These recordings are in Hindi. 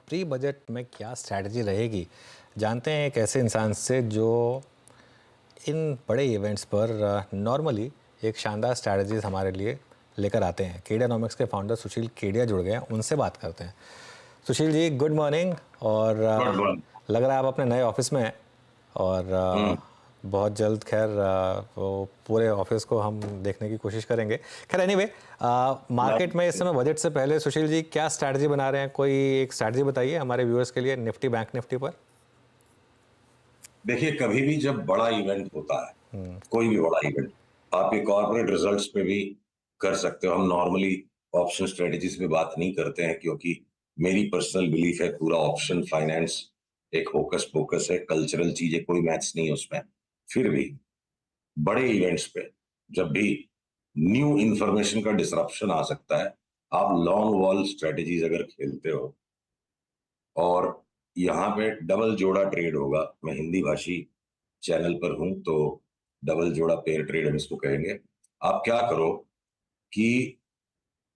प्री बजट में क्या स्ट्रैटेजी रहेगी। जानते हैं एक ऐसे इंसान से जो इन बड़े इवेंट्स पर नॉर्मली एक शानदार स्ट्रैटेजीज हमारे लिए लेकर आते हैं। केडियानॉमिक्स के फाउंडर सुशील केडिया जुड़ गए हैं, उनसे बात करते हैं। Sushil ji, good morning. और गुड मॉर्निंग। लग रहा है आप अपने नए ऑफिस में हैं और बहुत जल्द खैर वो पूरे ऑफिस को हम देखने की कोशिश करेंगे। खैर एनीवे, मार्केट में इस समय बजट से पहले सुशील जी क्या स्ट्रैटेजी बना रहे हैं? कोई एक स्ट्रैटेजी बताइए हमारे व्यूअर्स के लिए निफ्टी बैंक निफ्टी पर। देखिए, कभी भी जब बड़ा इवेंट होता है, कोई भी बड़ा इवेंट, आप ये कॉर्पोरेट रिजल्ट्स पे भी कर सकते हो। हम नॉर्मली ऑप्शन स्ट्रेटजीज पे बात नहीं करते हैं क्योंकि मेरी पर्सनल बिलीफ है पूरा ऑप्शन फाइनेंस एक होकस पोकस है, कल्चरल चीज है, कोई मैथ्स नहीं है उसमें। फिर भी बड़े इवेंट्स पे जब भी न्यू इंफॉर्मेशन का डिसरप्शन आ सकता है, आप लॉन्ग वॉल स्ट्रेटजीज अगर खेलते हो और यहाँ पे डबल जोड़ा ट्रेड होगा। मैं हिंदी भाषी चैनल पर हूं तो डबल जोड़ा पेयर ट्रेड हम इसको कहेंगे। आप क्या करो कि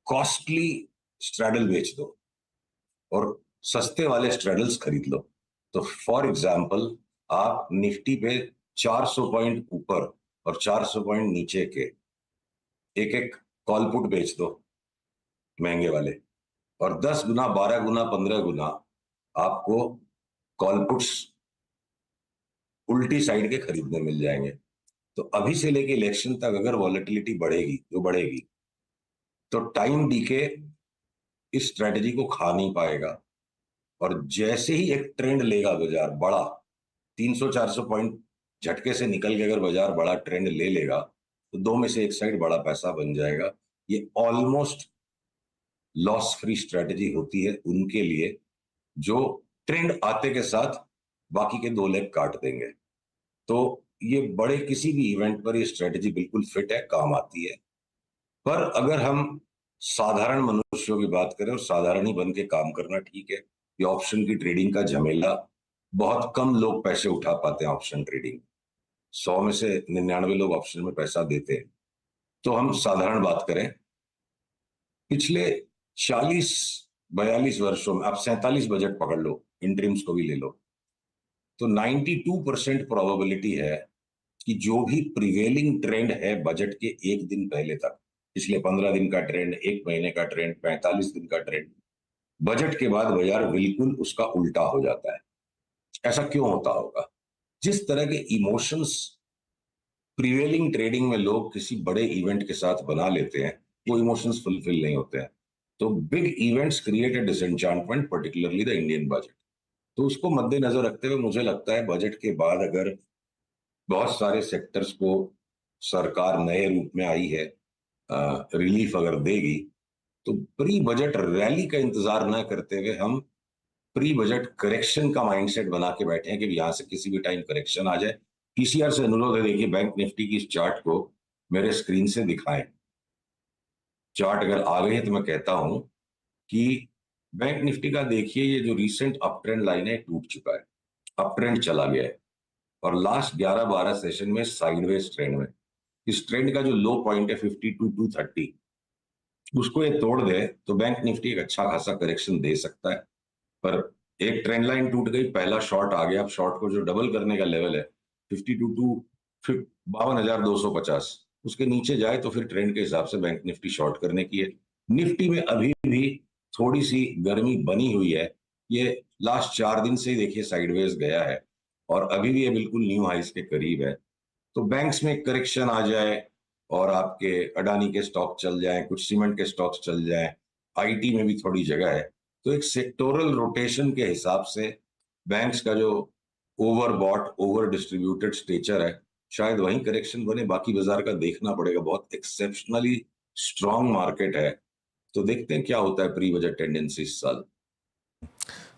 कॉस्टली स्ट्रैडल बेच दो और सस्ते वाले स्ट्रैडल्स खरीद लो। तो फॉर एग्जांपल, आप निफ्टी पे 400 पॉइंट ऊपर और 400 पॉइंट नीचे के एक एक कॉल पुट बेच दो, महंगे वाले। और 10 गुना, 12 गुना, 15 गुना आपको कॉल पुट्स उल्टी साइड के खरीदने मिल जाएंगे। तो अभी से लेके इलेक्शन तक अगर वॉलेटिलिटी बढ़ेगी, जो बढ़ेगी, तो टाइम डीके इस स्ट्रेटजी को खा नहीं पाएगा। और जैसे ही एक ट्रेंड लेगा बाजार बड़ा, 300-400 पॉइंट झटके से निकल के अगर बाजार बड़ा ट्रेंड ले लेगा, तो दो में से एक साइड बड़ा पैसा बन जाएगा। ये ऑलमोस्ट लॉस फ्री स्ट्रेटजी होती है उनके लिए जो ट्रेंड आते के साथ बाकी के दो लेग काट देंगे। तो ये बड़े किसी भी इवेंट पर ये स्ट्रेटजी बिल्कुल फिट है, काम आती है। पर अगर हम साधारण मनुष्यों की बात करें और साधारण ही बन के काम करना ठीक है। ये ऑप्शन की ट्रेडिंग का झमेला, बहुत कम लोग पैसे उठा पाते हैं ऑप्शन ट्रेडिंग। 100 में से 99 लोग ऑप्शन में पैसा देते हैं। तो हम साधारण बात करें, पिछले 40-42 वर्षों में आप 47 बजट पकड़ लो, इंटरिम्स को भी ले लो, तो 92% प्रोबेबिलिटी है कि जो भी प्रिवेलिंग ट्रेंड है बजट के एक दिन पहले तक, पिछले 15 दिन का ट्रेंड, एक महीने का ट्रेंड, 45 दिन का ट्रेंड, बजट के बाद बाजार बिल्कुल उसका उल्टा हो जाता है। ऐसा क्यों होता होगा? जिस तरह के इमोशंस प्रिवेलिंग ट्रेडिंग में लोग किसी बड़े इवेंट के साथ बना लेते हैं, वो इमोशंस फुलफिल नहीं होते हैं। तो big events create a disenchantment, particularly the Indian budget. तो उसको मद्देनजर रखते हुए मुझे लगता है बजट के बाद अगर बहुत सारे सेक्टर्स को सरकार नए रूप में आई है, रिलीफ अगर देगी, तो प्री बजट रैली का इंतजार ना करते हुए हम प्री बजट करेक्शन का माइंडसेट बना के बैठे हैं कि यहां से किसी भी टाइम करेक्शन आ जाए। पीसीआर से अनुरोध है, देखिए बैंक निफ्टी की इस चार्ट को मेरे स्क्रीन से दिखाएं। चार्ट अगर आ गई है तो मैं कहता हूं कि बैंक निफ्टी का देखिए, ये जो रिसेंट अप ट्रेंड लाइन है टूट चुका है, अप ट्रेंड चला गया है और लास्ट 11-12 सेशन में साइडवेज ट्रेंड में। इस ट्रेंड का जो लो पॉइंट है 52,230, उसको ये तोड़ दे तो बैंक निफ्टी एक अच्छा खासा करेक्शन दे सकता है। पर एक ट्रेंड लाइन टूट गई, पहला शॉर्ट आ गया। अब शॉर्ट को जो डबल करने का लेवल है 52,250, उसके नीचे जाए तो फिर ट्रेंड के हिसाब से बैंक निफ्टी शॉर्ट करने की है। निफ्टी में अभी भी थोड़ी सी गर्मी बनी हुई है। ये लास्ट 4 दिन से ही देखिए साइडवेज गया है और अभी भी ये बिल्कुल न्यू हाइस के करीब है। तो बैंक्स में करेक्शन आ जाए और आपके अडानी के स्टॉक चल जाएं, कुछ सीमेंट के स्टॉक्स चल जाएं, आईटी में भी थोड़ी जगह है, तो एक सेक्टोरल रोटेशन के हिसाब से बैंक्स का जो over bought over distributed stature है, शायद वहीं करेक्शन बने। बाकी बाजार का देखना पड़ेगा, बहुत एक्सेप्शनली स्ट्रांग मार्केट है। तो देखते हैं क्या होता है प्री बजट टेंडेंसी इस साल।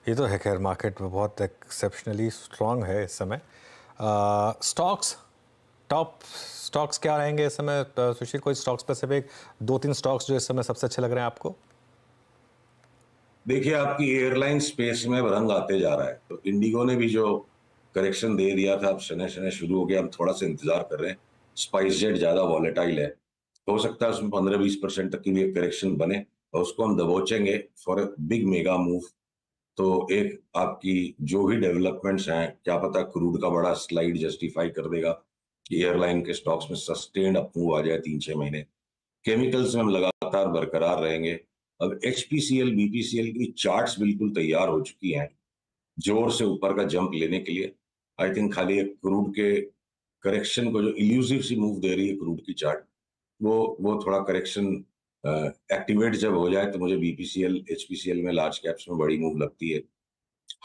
ये तो है, खैर मार्केट में बहुत एक्सेप्शनली स्ट्रांग है इस समय। स्टॉक्स, टॉप स्टॉक्स क्या रहेंगे इस समय? सुशील, कोई स्टॉक स्पेसिफिक 2-3 स्टॉक्स जो इस समय सबसे अच्छे लग रहे हैं आपको? देखिए, आपकी एयरलाइन स्पेस में रंग आते जा रहा है। तो इंडिगो ने भी जो करेक्शन दे दिया था, अब शनय शनय शुरू हो गया। हम थोड़ा सा इंतजार कर रहे हैं। स्पाइस जेट ज्यादा वॉलेटाइल है, हो सकता है उसमें 15-20% तक की भी एक करेक्शन बने और उसको हम दबोचेंगे for a big mega move तो एक आपकी जो भी डेवलपमेंट्स हैं, क्या पता क्रूड का बड़ा स्लाइड जस्टिफाई कर देगा कि एयरलाइन के स्टॉक्स में सस्टेन्ड अप मूव आ जाए 3-6 महीने। केमिकल्स में हम लगातार बरकरार रहेंगे। अब एचपीसीएल बीपीसीएल की चार्ट्स बिल्कुल तैयार हो चुकी हैं जोर से ऊपर का जंप लेने के लिए। आई थिंक खाली एक क्रूड के करेक्शन को जो इल्यूसिव सी मूव दे रही है क्रूड की चार्ट, वो थोड़ा करेक्शन एक्टिवेट जब हो जाए तो मुझे बीपीसीएल एचपीसीएल में लार्ज कैप्स में बड़ी मूव लगती है।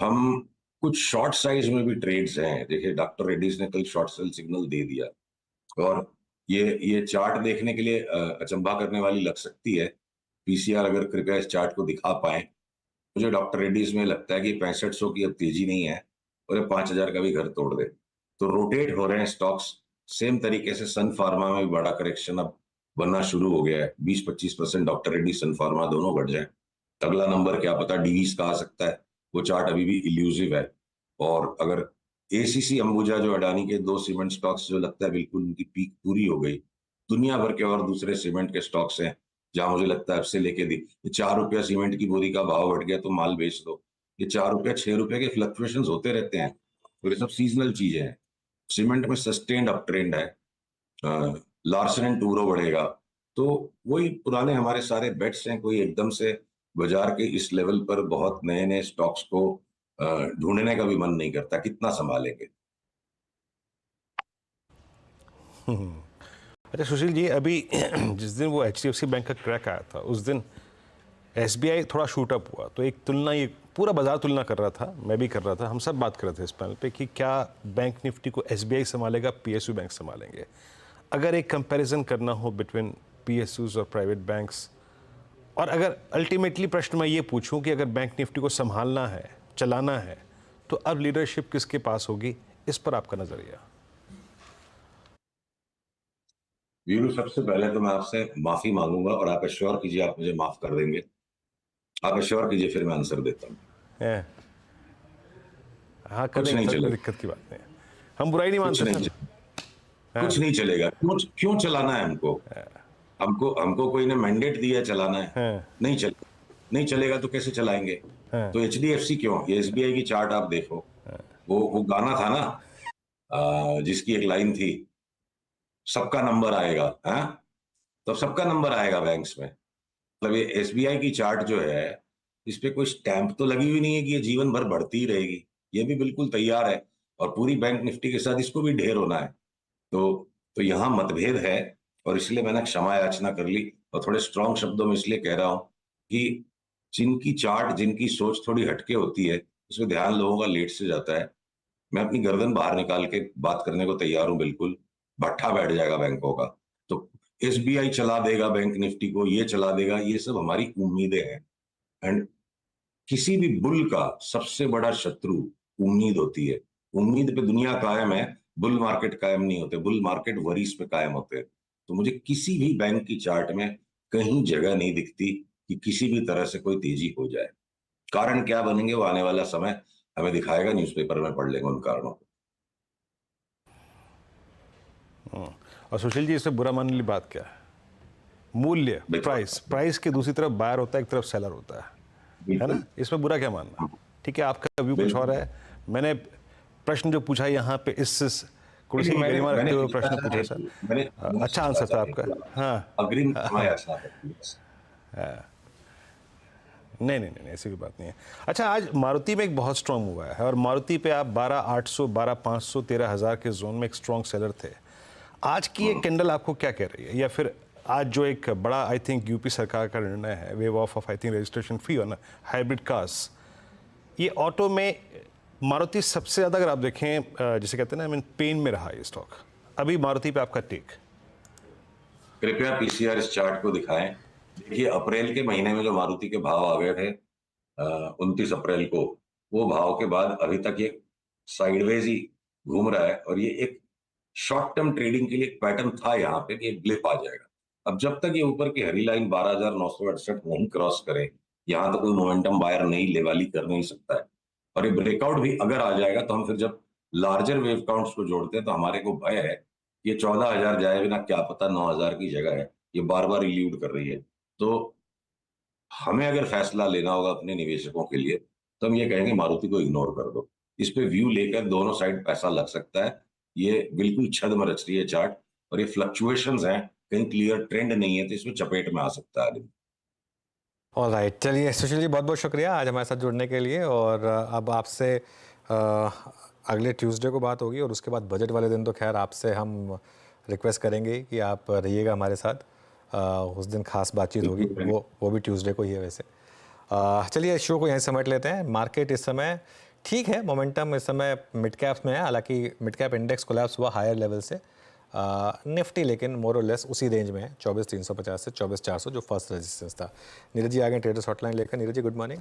हम कुछ शॉर्ट साइज में भी ट्रेड्स हैं। देखिए डॉक्टर रेड्डीज ने कल शॉर्ट सेल सिग्नल दे दिया, और ये चार्ट देखने के लिए अचंभा करने वाली लग सकती है। पीसीआर अगर कृपया इस चार्ट को दिखा पाए, मुझे डॉक्टर रेड्डीज में लगता है कि 6500 की अब तेजी नहीं है और ये 5000 का भी घर तोड़ दे। तो रोटेट हो रहे हैं स्टॉक्स। सेम तरीके से सन फार्मा में भी बड़ा करेक्शन अब बनना शुरू हो गया है। 20-25% डॉक्टर रेड्डी सन फार्मा दोनों बढ़ जाए। अगला नंबर क्या पता डीवीज का आ सकता है। वो चार्ट अभी भी इल्यूसिव है। और अगर एसीसी अंबुजा जो अडानी के 2 सीमेंट स्टॉक्स जो लगता है बिल्कुल उनकी पीक पूरी हो गई, दुनिया भर के और दूसरे सीमेंट के स्टॉक्स हैं जहां मुझे लगता है अब से लेके दी 4 रुपया सीमेंट की बोरी का भाव बढ़ गया तो माल बेच दो। ये 4 रुपया 6 रुपए के फ्लक्चुएशन होते रहते हैं, और ये सब सीजनल चीजें हैं। सीमेंट में सस्टेन्ड अप ट्रेंड है। लार्सन एंड टूब्रो बढ़ेगा। तो वही पुराने हमारे सारे बेट्स हैं। कोई एकदम से बाजार के इस लेवल पर बहुत नए नए स्टॉक्स को ढूंढने का भी मन नहीं करता, कितना संभालेंगे। अच्छा सुशील जी, अभी जिस दिन वो एचडीएफसी बैंक का क्रैक आया था उस दिन एसबीआई थोड़ा शूट अप हुआ, तो एक तुलना, ये पूरा बाजार तुलना कर रहा था, मैं भी कर रहा था, हम सब बात कर रहे थे इस पैनल पे कि क्या बैंक निफ्टी को एसबीआई संभालेगा, पीएसयू बैंक संभालेंगे। अगर एक कंपैरिजन करना हो बिटवीन पीएसयूज और प्राइवेट बैंक्स, और अगर अल्टीमेटली प्रश्न मैं ये पूछूं कि अगर बैंक निफ्टी को संभालना है, चलाना है, तो अब लीडरशिप किसके पास होगी, इस पर आपका नजरिया? वीरू, सबसे पहले तो मैं आपसे माफी मांगूंगा और आप एश्योर कीजिए आप मुझे माफ कर देंगे। आप एश्योर कीजिए, फिर मैं आंसर देता हूँ। है? हाँ कुछ करेंगे नहीं सर, कोई चलेगा। दिक्कत की बात नहीं है, हम बुराई नहीं कुछ मानते नहीं सर। चलेगा। कुछ नहीं चलेगा। क्यों क्यों चलाना है हमको? हमको हमको कोई ने मैंडेट दिया है चलाना है? हाँ, नहीं चल नहीं चलेगा तो कैसे चलाएंगे? हाँ, तो एचडीएफसी क्यों, ये एसबीआई की चार्ट आप देखो। वो गाना था ना, जिसकी एक लाइन थी, सबका नंबर आएगा। हाँ, तो सबका नंबर आएगा बैंक्स में। मतलब ये एसबीआई की चार्ट जो है, इस पे कोई स्टैंप तो लगी हुई नहीं है कि ये जीवन भर बढ़ती ही रहेगी। ये भी बिल्कुल तैयार है, और पूरी बैंक निफ्टी के साथ इसको भी ढेर होना है। तो तो यहाँ मतभेद है, और इसलिए मैंने क्षमा याचना कर ली, और थोड़े स्ट्रांग शब्दों में इसलिए कह रहा हूँ कि जिनकी चार्ट, जिनकी सोच थोड़ी हटके होती है, उसमें ध्यान लोगों का लेट से जाता है। मैं अपनी गर्दन बाहर निकाल के बात करने को तैयार हूं बिल्कुल। भट्ठा बैठ जाएगा बैंकों का। तो एसबीआई चला देगा बैंक निफ्टी को, ये चला देगा, ये सब हमारी उम्मीदें हैं। एंड किसी भी बुल का सबसे बड़ा शत्रु उम्मीद होती है। उम्मीद पे दुनिया कायम है, बुल मार्केट कायम नहीं होते। बुल मार्केट वरीज पे कायम होते हैं। तो मुझे किसी भी बैंक की चार्ट में कहीं जगह नहीं दिखती कि किसी भी तरह से कोई तेजी हो जाए। कारण क्या बनेंगे वो आने वाला समय हमें दिखाएगा, न्यूज़पेपर में पढ़ लेंगे उन कारणों को। और सुशील जी, इसमें बुरा मानने वाली बात क्या है? मूल्य, प्राइस, प्राइस की दूसरी तरफ बायर होता है, एक तरफ सेलर होता है ना? इसमें बुरा क्या मानना? ठीक है, आपका व्यू कुछ और है। मैंने प्रश्न जो पूछा यहाँ पे इस कुर्सी की गरिमा रखते हुए प्रश्न पूछा सर, अच्छा आंसर था आपका। हाँ, अग्रिम क्षमा याचना करती है। नहीं नहीं नहीं, ऐसी कोई बात नहीं है। अच्छा, आज मारुति में एक बहुत स्ट्रांग हुआ है, और मारुति पे आप 12,800, 12,500, 13,000 के जोन में एक स्ट्रांग सेलर थे। आज की ये कैंडल आपको क्या कह रही है? या फिर आज जो एक बड़ा, आई थिंक यूपी सरकार का निर्णय है, wave of I think registration fee on hybrid cars, ये ऑटो में मारुति सबसे ज़्यादा, अगर आप देखें जिसे कहते हैं ना, आई मीन पेन में रहा ये स्टॉक। अभी मारुति पे आपका टेक? कृपया पीसीआर इस चार्ट को दिखाएं। देखिए अप्रैल के महीने में जो मारुति के भाव आ गए थे 29 अप्रैल को, वो भाव के बाद अभी तक ये साइडवेज ही घूम रहा है। और ये एक शॉर्ट टर्म ट्रेडिंग के लिए एक पैटर्न था यहाँ पे कि एक ब्लिप आ जाएगा। अब जब तक ये ऊपर की हरी लाइन 12,968 नहीं क्रॉस करे, यहाँ तो कोई मोमेंटम बायर नहीं लेवाली कर नहीं सकता है। और ये ब्रेकआउट भी अगर आ जाएगा तो हम फिर जब लार्जर वेव काउंट्स को जोड़ते हैं तो हमारे को भय है ये 14,000 जाए बिना, क्या पता 9,000 की जगह है। ये बार बार इल्यूड कर रही है। तो हमें अगर फैसला लेना होगा अपने निवेशकों के लिए, तो हम ये कहेंगे मारुति को इग्नोर कर दो। इस पे व्यू लेकर दोनों साइड पैसा लग सकता है। ये बिल्कुल छद में रच रही है चार्ट, और ये फ्लक्चुएशंस हैं, कहीं क्लियर ट्रेंड नहीं है, तो इसमें चपेट में आ सकता है आदमी। ऑल राइट, चलिए सुशील जी बहुत बहुत शुक्रिया आज हमारे साथ जुड़ने के लिए। और अब आपसे अगले ट्यूसडे को बात होगी, और उसके बाद बजट वाले दिन तो खैर आपसे हम रिक्वेस्ट करेंगे कि आप रहिएगा हमारे साथ। उस दिन खास बातचीत होगी, बिल्कुल। वो भी ट्यूसडे को ही है वैसे। चलिए शो को यहीं समेट लेते हैं। मार्केट इस समय ठीक है, मोमेंटम इस समय मिड कैप्स में है, हालांकि मिड कैप इंडेक्स कोलैप्स हुआ हायर लेवल से। निफ्टी लेकिन मोर और लेस उसी रेंज में है, 24,350 से 24,400 जो फर्स्ट रेजिस्टेंस था। नीरज जी आ गए ट्रेडर्स हॉटलाइन लेकर। Neeraj ji good morning.